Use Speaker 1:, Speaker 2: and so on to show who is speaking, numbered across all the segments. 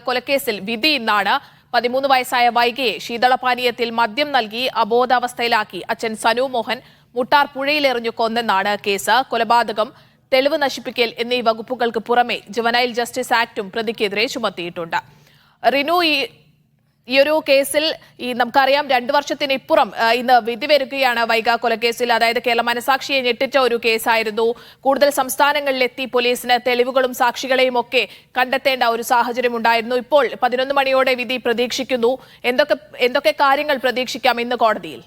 Speaker 1: കൊലക്കേസിൽ വിധി ഇന്നാണ്. 13 വയസ്സായ വൈഗയെ ശീതളപാനീയത്തിൽ മദ്യം നൽകി അബോധാവസ്ഥയിലാക്കി അച്ഛൻ സനു മോഹൻ മുട്ടാർ പുഴയിലെറിഞ്ഞു കൊന്നെന്നാണ് കേസ്. കൊലപാതകം, തെളിവ് നശിപ്പിക്കൽ എന്നീ വകുപ്പുകൾക്ക് പുറമെ ജുവനൈൽ ജസ്റ്റിസ് ആക്ടും പ്രതിക്കെതിരെ ചുമത്തിയിട്ടുണ്ട്. റിനു, ഈ ഒരു കേസിൽ നമുക്കറിയാം 2 വർഷത്തിനിപ്പുറം ഇന്ന് വിധി വരികയാണ് വൈഗ കൊലക്കേസിൽ. അതായത് കേരള മനസാക്ഷിയെ ഞെട്ടിച്ച ഒരു കേസായിരുന്നു. കൂടുതൽ സംസ്ഥാനങ്ങളിലെത്തി പോലീസിന് തെളിവുകളും സാക്ഷികളെയും ഒക്കെ കണ്ടെത്തേണ്ട ഒരു സാഹചര്യം ഉണ്ടായിരുന്നു. ഇപ്പോൾ 11 മണിയോടെ വിധി പ്രതീക്ഷിക്കുന്നു. എന്തൊക്കെ കാര്യങ്ങൾ പ്രതീക്ഷിക്കാം ഇന്ന് കോടതിയിൽ?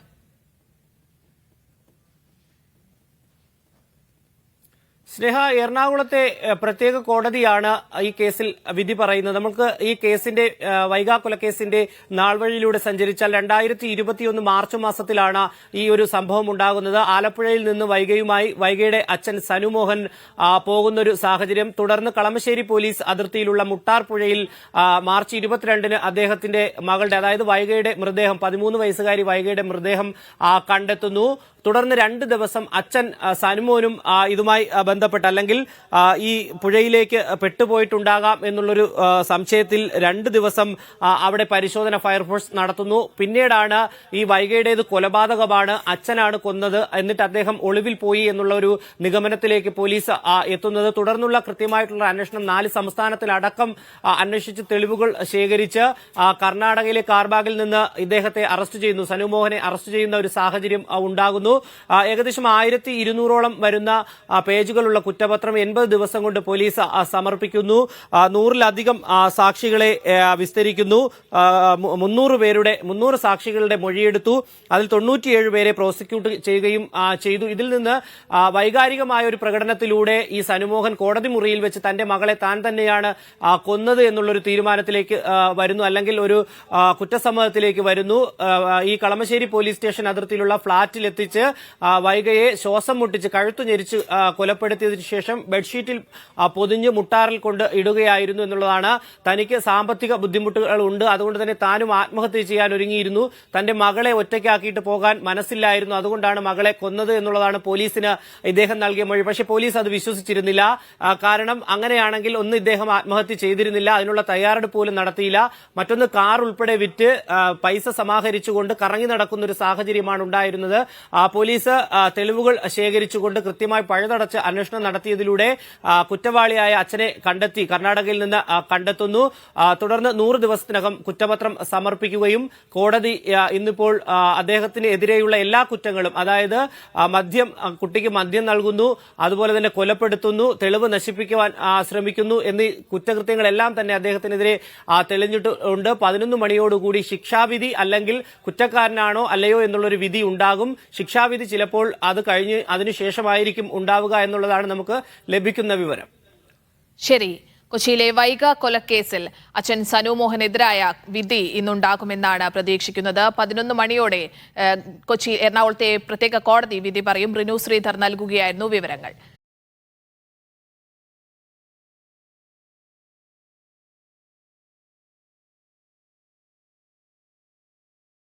Speaker 2: സ്നേഹ, എറണാകുളത്തെ പ്രത്യേക കോടതിയാണ് ഈ കേസിൽ വിധി പറയുന്നത്. നമുക്ക് ഈ കേസിന്റെ വൈഗ കൊലക്കേസിന്റെ നാൾവഴിയിലൂടെ സഞ്ചരിച്ചാൽ 2021 മാർച്ച് മാസത്തിലാണ് ഈ ഒരു സംഭവം ഉണ്ടാകുന്നത്. ആലപ്പുഴയിൽ നിന്ന് വൈഗയുടെ അച്ഛൻ സനുമോഹൻ പോകുന്നൊരു സാഹചര്യം. തുടർന്ന് കളമശ്ശേരി പോലീസ് അതിർത്തിയിലുള്ള മുട്ടാർ പുഴയിൽ മാർച്ച് 22-ന് അദ്ദേഹത്തിന്റെ മകളുടെ, അതായത് വൈഗയുടെ മൃതദേഹം, 13 വയസ്സുകാരി വൈഗയുടെ മൃതദേഹം കണ്ടെത്തുന്നു. തുടർന്ന് 2 ദിവസം അച്ഛൻ സനുമോനും ഇതുമായി ബന്ധപ്പെട്ട്, അല്ലെങ്കിൽ ഈ പുഴയിലേക്ക് പെട്ടുപോയിട്ടുണ്ടാകാം എന്നുള്ളൊരു സംശയത്തിൽ 2 ദിവസം അവിടെ പരിശോധന ഫയർഫോഴ്സ് നടത്തുന്നു. പിന്നീടാണ് ഈ വൈഗയുടേത് കൊലപാതകമാണ്, അച്ഛനാണ് കൊന്നത്, എന്നിട്ട് അദ്ദേഹം ഒളിവിൽ പോയി എന്നുള്ള ഒരു നിഗമനത്തിലേക്ക് പോലീസ് എത്തുന്നത്. തുടർന്നുള്ള കൃത്യമായിട്ടുള്ള അന്വേഷണം 4 സംസ്ഥാനത്തിലടക്കം അന്വേഷിച്ച് തെളിവുകൾ ശേഖരിച്ച് കർണാടകയിലെ കാർബാഗിൽ നിന്ന് ഇദ്ദേഹത്തെ അറസ്റ്റ് ചെയ്യുന്നു, സനുമോഹനെ അറസ്റ്റ് ചെയ്യുന്ന ഒരു സാഹചര്യം ഉണ്ടാകുന്നു. ഏകദേശം 1200ഓളം വരുന്ന പേജുകളുള്ള കുറ്റപത്രം 80 ദിവസം കൊണ്ട് പോലീസ് സമർപ്പിക്കുന്നു. 100-ലധികം സാക്ഷികളെ വിസ്തരിക്കുന്നു. 300 സാക്ഷികളുടെ മൊഴിയെടുത്തു. അതിൽ 97 പേരെ പ്രോസിക്യൂട്ട് ചെയ്യുകയും ചെയ്തു. ഇതിൽ നിന്ന് വൈകാരികമായ ഒരു പ്രകടനത്തിലൂടെ ഈ സനുമോഹൻ കോടതി മുറിയിൽ വെച്ച് തന്റെ മകളെ താൻ തന്നെയാണ് കൊന്നത് എന്നുള്ളൊരു തീരുമാനത്തിലേക്ക് വരുന്നു, അല്ലെങ്കിൽ ഒരു കുറ്റസമ്മതത്തിലേക്ക് വരുന്നു. ഈ കളമശ്ശേരി പോലീസ് സ്റ്റേഷൻ അതിർത്തിയിലുള്ള ഫ്ളാറ്റിലെത്തിച്ച് വൈഗയെ ശ്വാസം മുട്ടിച്ച് കഴുത്തു ഞെരിച്ച് കൊലപ്പെടുത്തിയതിനു ശേഷം ബെഡ്ഷീറ്റിൽ പൊതിഞ്ഞ് മുട്ടാറിൽ കൊണ്ട് ഇടുകയായിരുന്നു എന്നുള്ളതാണ്. തനിക്ക് സാമ്പത്തിക ബുദ്ധിമുട്ടുകൾ ഉണ്ട്, അതുകൊണ്ട് തന്നെ താനും ആത്മഹത്യ ചെയ്യാൻ ഒരുങ്ങിയിരുന്നു. തന്റെ മകളെ ഒറ്റയ്ക്കാക്കിയിട്ട് പോകാൻ മനസ്സില്ലായിരുന്നു, അതുകൊണ്ടാണ് മകളെ കൊന്നത് എന്നുള്ളതാണ് പോലീസിന് ഇദ്ദേഹം നൽകിയ മൊഴി. പക്ഷേ പോലീസ് അത് വിശ്വസിച്ചിരുന്നില്ല. കാരണം അങ്ങനെയാണെങ്കിൽ ഒന്ന്, ഇദ്ദേഹം ആത്മഹത്യ ചെയ്തിരുന്നില്ല, അതിനുള്ള തയ്യാറെടുപ്പ് പോലും നടത്തിയില്ല. മറ്റൊന്ന്, കാർ ഉൾപ്പെടെ വിറ്റ് പൈസ സമാഹരിച്ചുകൊണ്ട് കറങ്ങി നടക്കുന്ന ഒരു സാഹചര്യമാണ് ഉണ്ടായിരുന്നത്. പോലീസ് തെളിവുകൾ ശേഖരിച്ചുകൊണ്ട് കൃത്യമായി പഴുതടച്ച് അന്വേഷണം നടത്തിയതിലൂടെ കുറ്റവാളിയായ അച്ഛനെ കണ്ടെത്തി, കർണാടകയിൽ നിന്ന് കണ്ടെത്തുന്നു. തുടർന്ന് 100 ദിവസത്തിനകം കുറ്റപത്രം സമർപ്പിക്കുകയും കോടതി ഇന്നിപ്പോൾ അദ്ദേഹത്തിന് എതിരെയുള്ള എല്ലാ കുറ്റങ്ങളും, അതായത് കുട്ടിക്ക് മദ്യം നൽകുന്നു, അതുപോലെ തന്നെ കൊലപ്പെടുത്തുന്നു, തെളിവ് നശിപ്പിക്കുവാൻ ശ്രമിക്കുന്നു എന്നീ കുറ്റകൃത്യങ്ങളെല്ലാം തന്നെ അദ്ദേഹത്തിനെതിരെ തെളിഞ്ഞിട്ടുണ്ട്. 11 മണിയോടുകൂടി ശിക്ഷാവിധി, അല്ലെങ്കിൽ കുറ്റക്കാരനാണോ അല്ലയോ എന്നുള്ളൊരു വിധി ഉണ്ടാകും. ശിക്ഷാവിധി ചിലപ്പോൾ അത് കഴിഞ്ഞ് അതിനുശേഷമായിരിക്കും ഉണ്ടാവുക എന്നുള്ളതാണ് നമുക്ക് ലഭിക്കുന്ന വിവരം.
Speaker 1: ശരി. കൊച്ചിയിലെ വൈഗ കൊലക്കേസിൽ അച്ഛൻ സനു മോഹനെതിരായ വിധി ഇന്നുണ്ടാകുമെന്നാണ് പ്രതീക്ഷിക്കുന്നത്. 11 മണിയോടെ എറണാകുളത്തെ പ്രത്യേക കോടതി വിധി പറയും. റിനു ശ്രീധർ നൽകുകയായിരുന്നു വിവരങ്ങൾ.